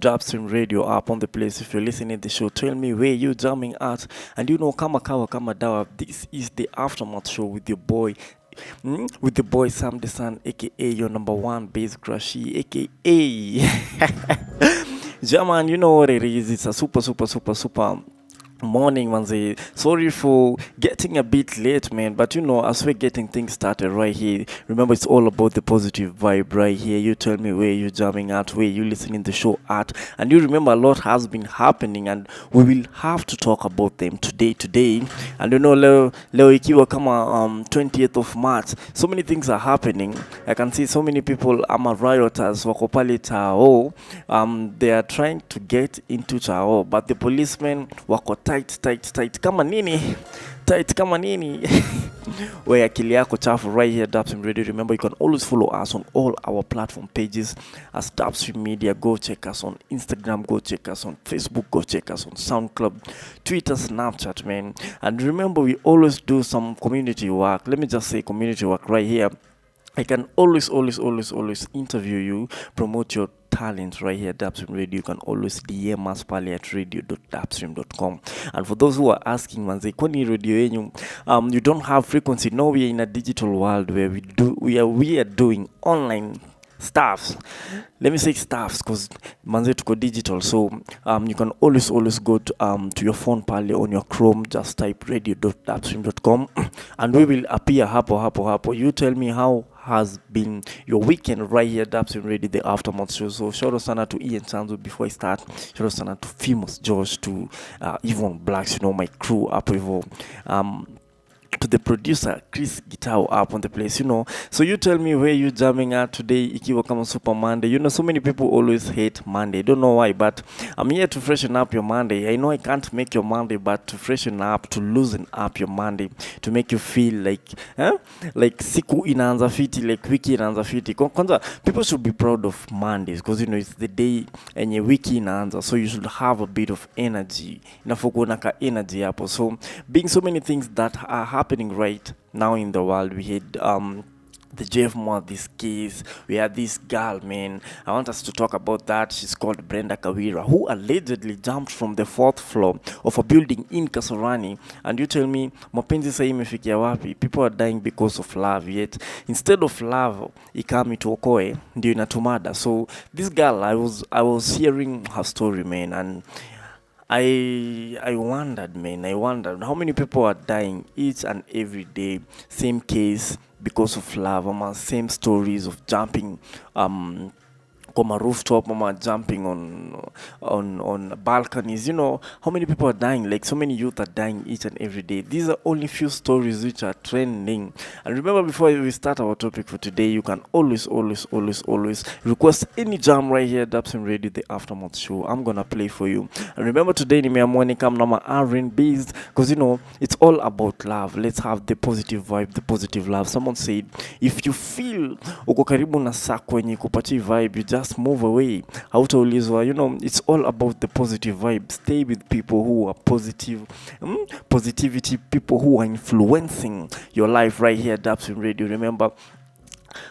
Dapstrem Radio up on the place. If you're listening to the show, tell me where you jamming at. And you know, kama kawa kama dawa. This is the aftermath show with your boy. With the boy Sam the Sun, aka your number one bass crushy, aka German. You know what it is. It's a super morning, manze. Sorry for getting a bit late, man, but you know, as we're getting things started right here, remember it's all about the positive vibe right here. You tell me where you jamming at, where you listening the show at, and you remember a lot has been happening, and we will have to talk about them today. And you know, leo ikiwa kama 20th of March, so many things are happening. I can see so many people rioters wako pale Tao. They are trying to get into Tao, but the policemen wako tight kama nini, tight kama nini. Where akili yako chafu right here Dapstrem Radio. Remember, you can always follow us on all our platform pages as Dapstrem Media. Go check us on Instagram, go check us on Facebook, go check us on SoundCloud, Twitter, Snapchat, man. And remember, we always do some community work. Let me just say community work right here. I can always interview you, promote your talent right here, Dapstrem Radio. You can always DM us pale at radio.dapstrem.com. And for those who are asking, manze, kwani radio yenyu, you don't have frequency? No, we are in a digital world where we are doing online stuffs. Let me say stuffs because manze tuko digital. So you can always go to your phone pale on your Chrome, just type radio.dapstrem.com and we will appear hapo. You tell me how has been your weekend right here, Dapstrem Radio, the aftermath show. So shout out sana to Ian Chanzo before I start. Shout out sana to Famous Josh, to Yvonne Blacks, you know, my crew up with to the producer Chris Gitao up on the place, you know. So you tell me where you jamming at today, ikiwa kama Super Monday. You know, so many people always hate Monday. Don't know why, but I'm here to freshen up your Monday. I know I can't make your Monday, but to freshen up, to loosen up your Monday, to make you feel like siku inaanza fiti, like wiki inaanza fiti. Kwanza, people should be proud of Mondays because you know it's the day enye wiki inaanza, so you should have a bit of energy. Inafokuwa ka energy hapo. So being so many things that are happening right now in the world, we had the Jeff Moore, this case. We had this girl, man. I want us to talk about that. She's called Brenda Kawira, who allegedly jumped from the 4th floor of a building in Kasarani. And you tell me, mapenzi sahi imefikia wapi? People are dying because of love, yet instead of love, ikami tuokoe, ndio inatumada. So this girl, I was hearing her story, man, and I wondered, man. I wondered how many people are dying each and every day. Same case because of love. Same stories of jumping on a rooftop, jumping on balconies. You know how many people are dying? Like so many youth are dying each and every day. These are only few stories which are trending. And remember, before we start our topic for today, you can always request any jam right here, Dapstrem Radio, the aftermath show. I'm gonna play for you. And remember, today ni morning come na R&Bs because you know it's all about love. Let's have the positive vibe, the positive love. Someone said, if you feel uko karibu na sako yenye kupatia vibe, you just move away. Hautaulizwa. You know, it's all about the positive vibe. Stay with people who are positive, positivity, people who are influencing your life right here, Dapstrem Radio. Remember,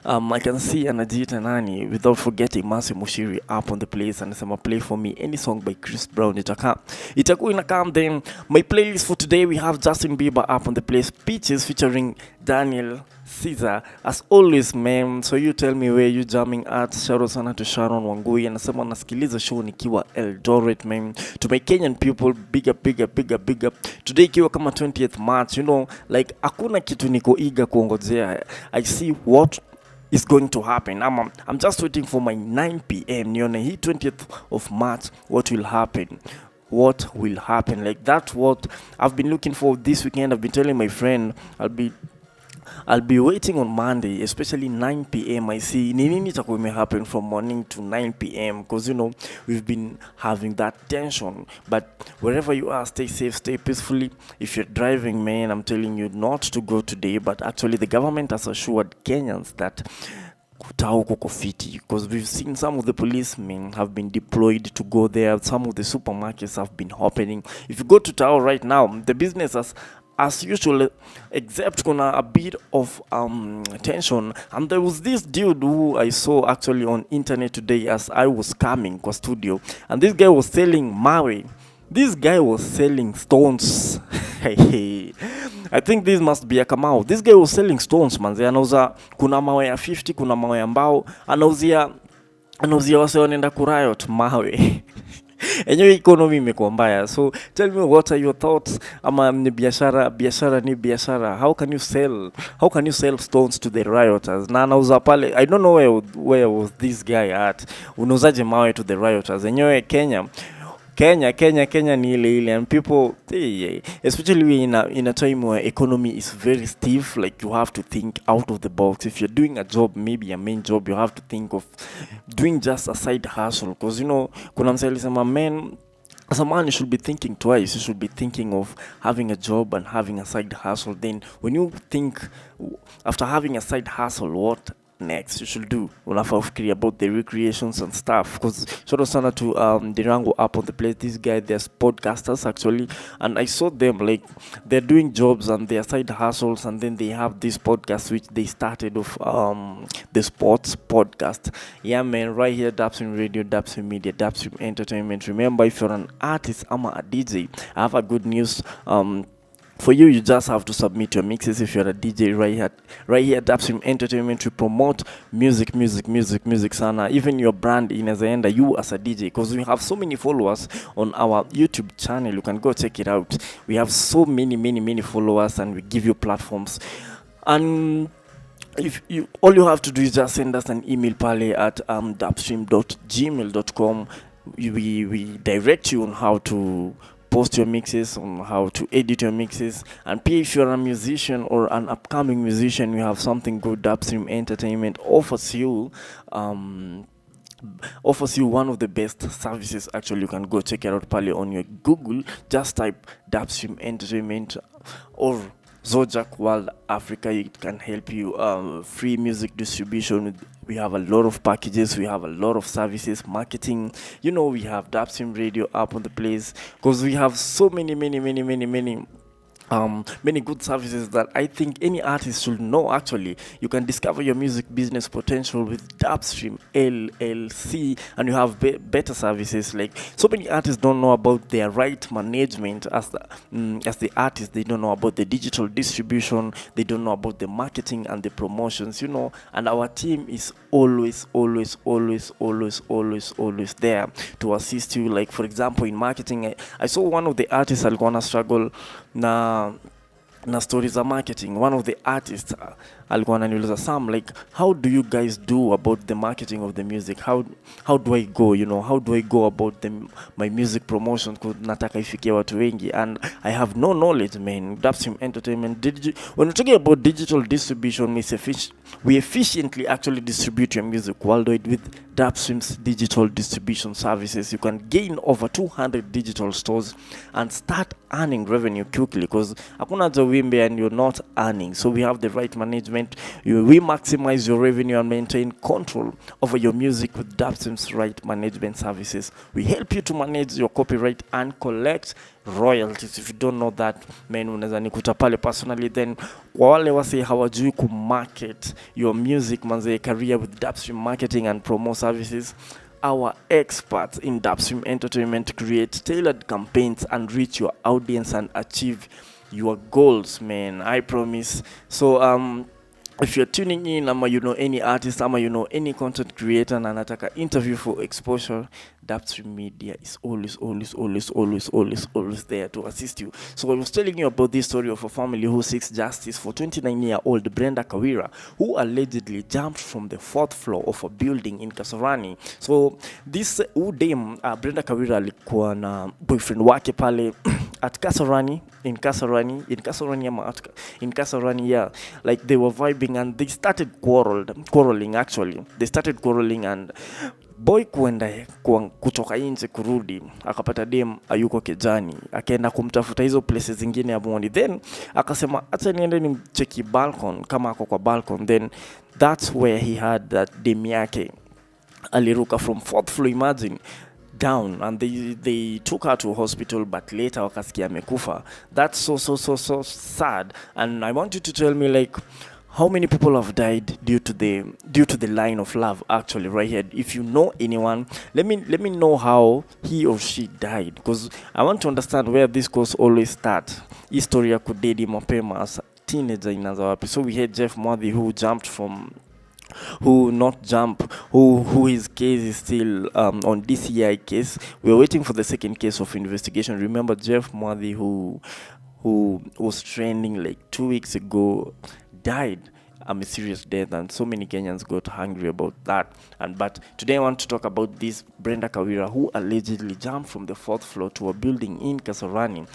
I can see Anajita Nani without forgetting Masi Mushiri up on the place, and some play for me any song by Chris Brown. Itaku inakam. Then my playlist for today, we have Justin Bieber up on the place, Peaches featuring Daniel Caesar, as always, man. So you tell me where you jamming at. Shout out sana to Sharon Wangui, anasema nasikiliza show nikiwa Eldoret, man. To my Kenyan people, big up. Today ikiwa kama 20th March, you know, like hakuna kitu niko eager kuongojea. I see what is going to happen. I'm just waiting for my 9 p.m. nione hii 20th of March, what will happen. Like that's what I've been looking for this weekend. I've been telling my friend I'll be waiting on Monday, especially 9 p.m. I see nini itakuwa ime happen from morning to 9 p.m. because you know we've been having that tension. But wherever you are, stay safe, stay peacefully. If you're driving, man, I'm telling you not to go today. But actually, the government has assured Kenyans that Tao kuko fiti, because we've seen some of the policemen have been deployed to go there. Some of the supermarkets have been opening. If you go to Tao right now, the businesses as usual, except kuna a bit of tension. And there was this dude who I saw actually on internet today as I was coming kwa studio, and this guy was selling mawe. This guy was selling stones. I think this must be a Kamau. This guy was selling stones, manze. Anauza kuna mawe ya 50, kuna mawe ya mbao. Anauzia wase wanaenda kuriot mawe. Enyewe economy imekuwa mbaya. So tell me, what are your thoughts? Ama ni biashara ni biashara. How can you sell stones to the rioters? Na anauza pale, I don't know where was this guy at. Unauzaje mawe to the rioters? Enyewe Kenya ni ile, and people, especially in a time where economy is very stiff, like you have to think out of the box. If you're doing a job, maybe a main job, you have to think of doing just a side hustle, because kuna msali sema man, as a man, you should be thinking twice. You should be thinking of having a job and having a side hustle. Then when you think after having a side hustle, what next you should do, unafaa fikiria about the recreations and stuff, because shout out sana to Dirango up on the place. This guy, they're podcasters actually, and I saw them like they're doing jobs and their side hustles, and then they have this podcast which they started of the sports podcast. Yeah man, right here, Dapstrem Radio, Dapstrem Media, Dapstrem Entertainment. Remember, if you're an artist ama a DJ, I have a good news. For you just have to submit your mixes. If you're a DJ, right here, Dapstrem Entertainment, to promote music, sana. Even your brand in as a you as a DJ, because we have so many followers on our YouTube channel. You can go check it out. We have so many followers, and we give you platforms. And if you, all you have to do is just send us an email pale at dapstream.gmail.com. We direct you on how to post your mixes, on how to edit your mixes. And if you're a musician or an upcoming musician, we have something good. Dapstrem Entertainment offers you one of the best services. Actually, you can go check it out pale on your Google. Just type Dapstrem Entertainment or Zojak World Africa. It can help you free music distribution. We have a lot of packages, we have a lot of services, marketing. We have Dapstrem Radio up on the place, because we have so many good services that I think any artist should know. Actually, you can discover your music business potential with Dapstrem LLC, and you have better services. Like, so many artists don't know about their right management as the artist. They don't know about the digital distribution, they don't know about the marketing and the promotions, and our team is always there to assist you. Like, for example, in marketing, I saw one of the artists alikuwa struggle na stories za marketing. One of the artists alikuwa ananiuliza, Sam, like, how do you guys do about the marketing of the music? How do I go, how do I go about my music promotion? Nataka ifikie watu wengi, and I have no knowledge, man. Dapstrem Entertainment, when we're talking about digital distribution, we efficiently actually distribute your music worldwide with Dapstrem's digital distribution services. You can gain over 200 digital stores and start earning revenue quickly, because hakuna wimbe and you're not earning. So we have the right management. We maximize your revenue and maintain control over your music with Dapstrem's right management services. We help you to manage your copyright and collect royalties. If you don't know that, man, unaweza nikuta pale personally. Then kwa wale wase hawajui ku market your music, manze, career with Dapstrem marketing and promo services, our experts in Dapstrem Entertainment create tailored campaigns and reach your audience and achieve your goals, man. I promise. So if you're tuning in, ama any artist, ama any content creator na anataka interview for exposure, Dapstrem Media is always there to assist you. So I was telling you about this story of a family who seeks justice for 29-year-old Brenda Kawira, who allegedly jumped from the 4th floor of a building in Kasarani. So this dame, Brenda Kawira, alikuwa na boyfriend wake pale at Kasarani, in Kasarani, yeah. Like, they were vibing and they started quarreling actually. They started quarreling, and boy kutoka nje kurudi, akapata dem ayuko Kejani, akaenda kumtafuta hizo places zingine ya Muoni. Then akasema acha niende nimcheki balcon kama ako kwa balcon. Then that's where he had that dem yake aliruka from 4th floor. Imagine down, and they took her to hospital, but later wakasikia amekufa. That's so sad. And I want you to tell me, like, how many people have died due to the line of love, actually, right here. If you know anyone, let me know how he or she died, because I want to understand where this course always start. History ya kudedi mapema as teenager inaanza wapi. So we had Jeff Mwadhi, who jumped from who not jump who his case is still on DCI case. We're waiting for the second case of investigation. Remember Jeff Mwadhi, who was trending like 2 weeks ago, died a mysterious death, and so many Kenyans got hungry about that. And but today I want to talk about this Brenda Kawira, who allegedly jumped from the 4th floor to a building in Kasarani.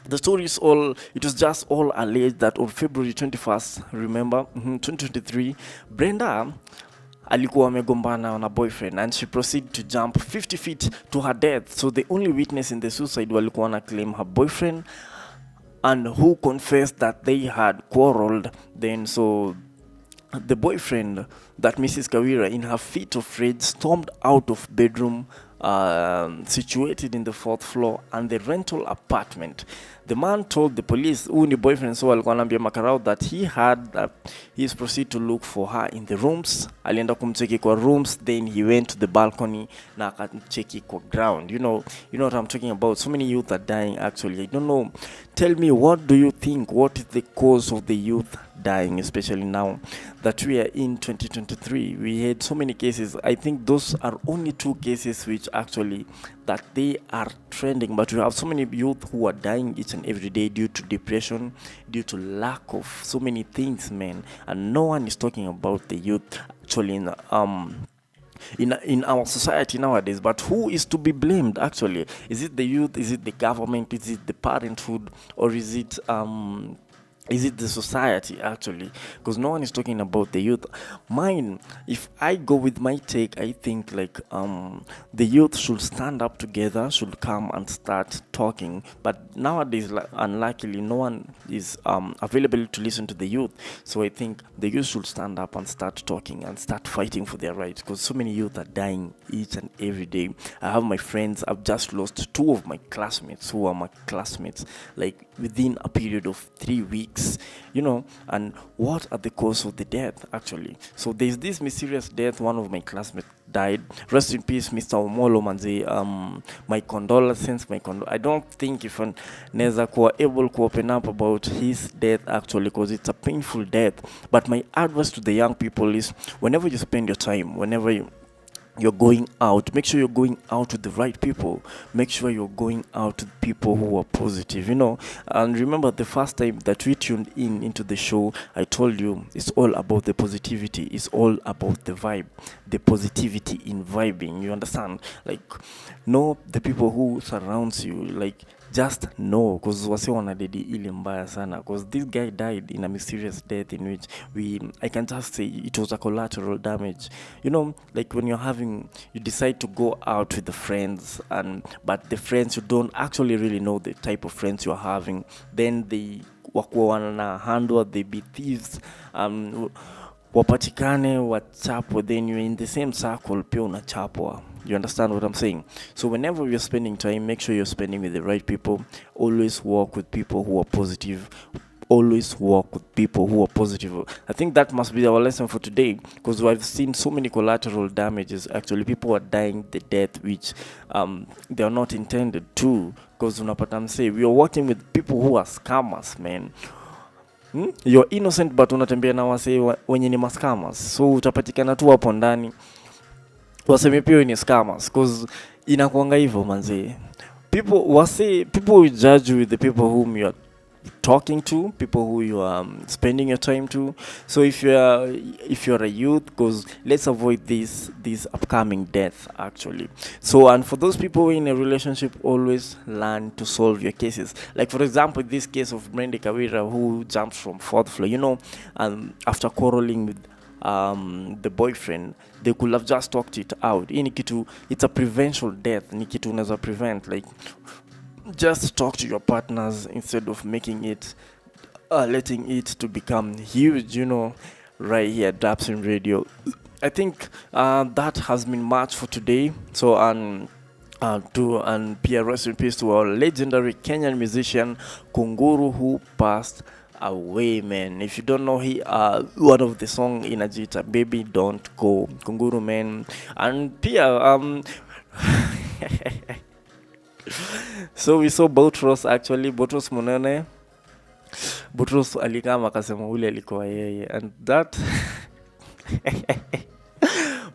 The story is it was just all alleged that on February 21st, remember, 2023, Brenda alikuwa amegombana na boyfriend, and she proceeded to jump 50 feet to her death. So the only witness in the suicide walikuwa na claim her boyfriend, and who confessed that they had quarreled. Then so the boyfriend, that Mrs. Kawira, in her fit of rage, stormed out of bedroom situated in the 4th floor and the rental apartment. The man told the police, who ni boyfriend, so alikuwa anaambia makarao, that he had he's proceed to look for her in the rooms. Alienda kumcheki kwa rooms, then he went to the balcony na akacheki kwa ground. You know what I'm talking about. So many youth are dying, actually. I don't know. Tell me, what do you think? What is the cause of the youth dying, especially now that we are in 2023? We had so many cases. I think those are only 2 cases which actually that they are trending, but we have so many youth who are dying each and every day due to depression, due to lack of so many things, man. And no one is talking about the youth actually in our society nowadays. But who is to be blamed, actually? Is it the youth? Is it the government? Is it the parenthood? Or is it the society, actually? Because no one is talking about the youth. Mine, if I go with my take, I think like the youth should stand up together, should come and start talking. But nowadays, unluckily, no one is available to listen to the youth. So I think the youth should stand up and start talking and start fighting for their rights, because so many youth are dying each and every day. I have my friends. I've just lost 2 of my classmates who are my classmates, like within a period of 3 weeks. And what are the cause of the death, actually? So there's this mysterious death. One of my classmates died. Rest in peace, Mr. Omolo Manzi. My condolences. I don't think if Neza were able to open up about his death, actually, because it's a painful death. But my advice to the young people is, whenever you spend your time, whenever you're going out, make sure you're going out with the right people. Make sure you're going out with people who are positive, And remember, the first time that we tuned into the show, I told you it's all about the positivity. It's all about the vibe, the positivity in vibing. You understand? Like, know the people who surrounds you. Like, just know, because wasi wanadedi ili mbaya sana, because this guy died in a mysterious death in which I can just say it was a collateral damage. Like when you decide to go out with the friends, but the friends, you don't actually really know the type of friends you're having, then they wakuwa wana handle, they be thieves, wapatikane wachapwa, then you're in the same circle, pia unachapwa. You understand what I'm saying? So whenever you're spending time, make sure you're spending with the right people. Always walk with people who are positive. Always walk with people who are positive. I think that must be our lesson for today, because I've seen so many collateral damages. Actually, people are dying the death which they are not intended to. Because unapata say we are working with people who are scammers, man. You're innocent, but unatembea na wase wenye ni mascammers. So utapatikana tu hapo ndani waseme pia ni scammers, because inakuanga hivyo manzi. People will judge you with the people whom you are talking to, people who you are spending your time to. So if you're a youth, because let's avoid this upcoming death, actually. So, and for those people in a relationship, always learn to solve your cases. Like for example, this case of Brenda Kawira, who jumped from 4th floor, after quarreling with the boyfriend, they could have just talked it out. It's a preventable death. Ni kitu unaweza prevent. Like, just talk to your partners instead of making it letting it to become huge, right here at Dapstrem Radio. I think that has been much for today. So and Pia, rest in peace to our legendary Kenyan musician Kunguru who passed away, man. If you don't know, he one of the song in Ajita, Baby Don't Go, Kunguru, man. And Pia, so we saw Boutros, actually Boutros Munene. Boutros alikama akasema ule alikuwa yeye, and that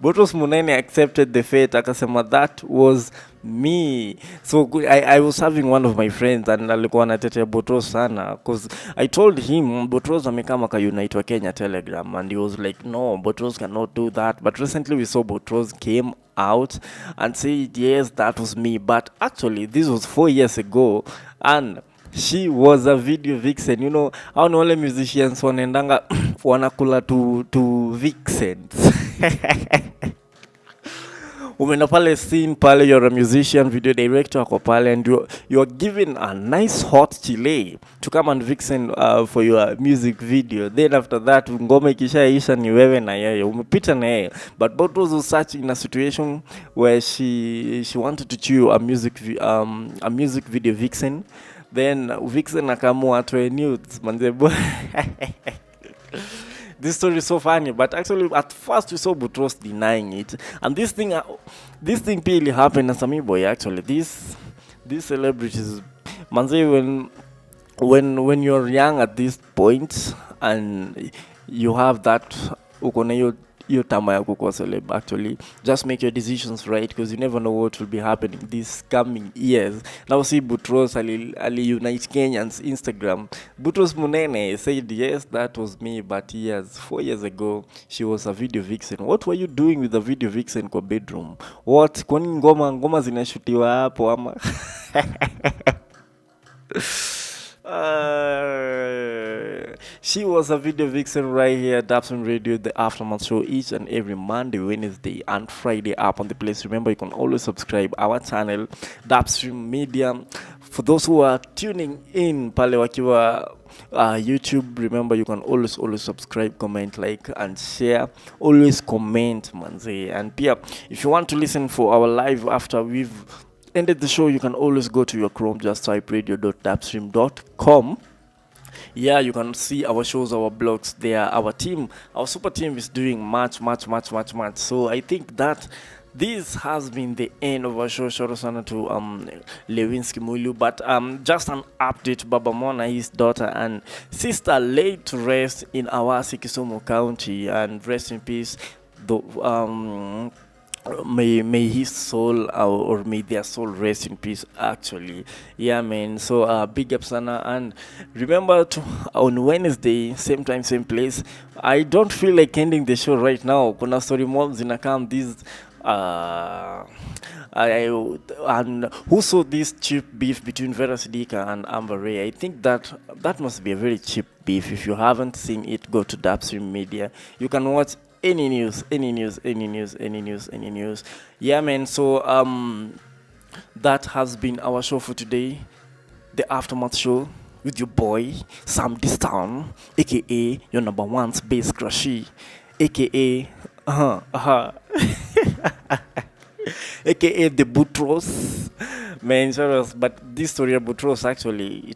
Boutros Munene accepted the fate, akasema that was me. So I was having one of my friends and alikuwa anatetea Boutros sana, because I told him Boutros amekama unite wa Kenya Telegram, and he was like, no, Boutros cannot do that. But recently we saw Boutros came out and said, yes, that was me. But actually this was 4 years ago, and she was a video vixen. You know, hao ni wale musicians wanaendanga wanakula to vixens. Umeenda pale scene pale, you're a musician, video director ako pale, and you're given a nice hot chile to come and vixen for your music video. Then after that ngoma ikishaisha ni wewe na yeye umepita na yeye. But Boutros was such in a situation where she wanted to chew a music video vixen. Then vixen akamua atoe nudes, manze. This story is so funny, but actually at first we saw Boutros denying it, and this thing really happened as Sami boy. Actually, these celebrities, manze, when you're young at this point and you have that ukona your tama ya kukuwa celeb, actually just make your decisions right, because you never know what will be happening these coming years. Now see Boutros ali unite Kenyans Instagram. Boutros Munene said, yes, that was me, but 4 years ago she was a video vixen. What were you doing with a video vixen kwa bedroom? What, kwani ngoma zinashutiwa hapo ama? She was a video vixen right here at Dapstrem Radio, the Aftermath show, each and every Monday, Wednesday, and Friday up on the place. Remember, you can always subscribe our channel, Dapstrem Media. For those who are tuning in pale wakiwa YouTube, remember you can always subscribe, comment, like, and share. Always comment, manze. And Pia, if you want to listen for our live after we've ended the show, you can always go to your Chrome, just type radio.dapstream.com. Yeah, you can see our shows, our blogs there. Our super team is doing much. So I think that this has been the end of our show. Shout out to Lewinsky Mulu. But just an update, Baba Mona, his daughter and sister, laid to rest in Awasi, Kisumu County, and rest in peace. May his soul or may their soul rest in peace, actually. Yeah, man. So big up sana, and remember on Wednesday, same time, same place. I don't feel like ending the show right now. Kuna story mobs in account these and who saw this cheap beef between Vera Sidika and Amber Ray? I think that must be a very cheap beef. If you haven't seen it, go to Dapstream Media. You can watch any news. Yeah, man. So that has been our show for today, the Aftermath show with your boy Sam Distown, aka your number one space crushy, aka aka the Boutros, man. But this story of Boutros, actually,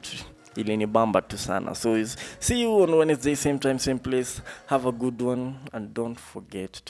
ilinibamba tu sana. So see you on Wednesday, same time, same place. Have a good one, and don't forget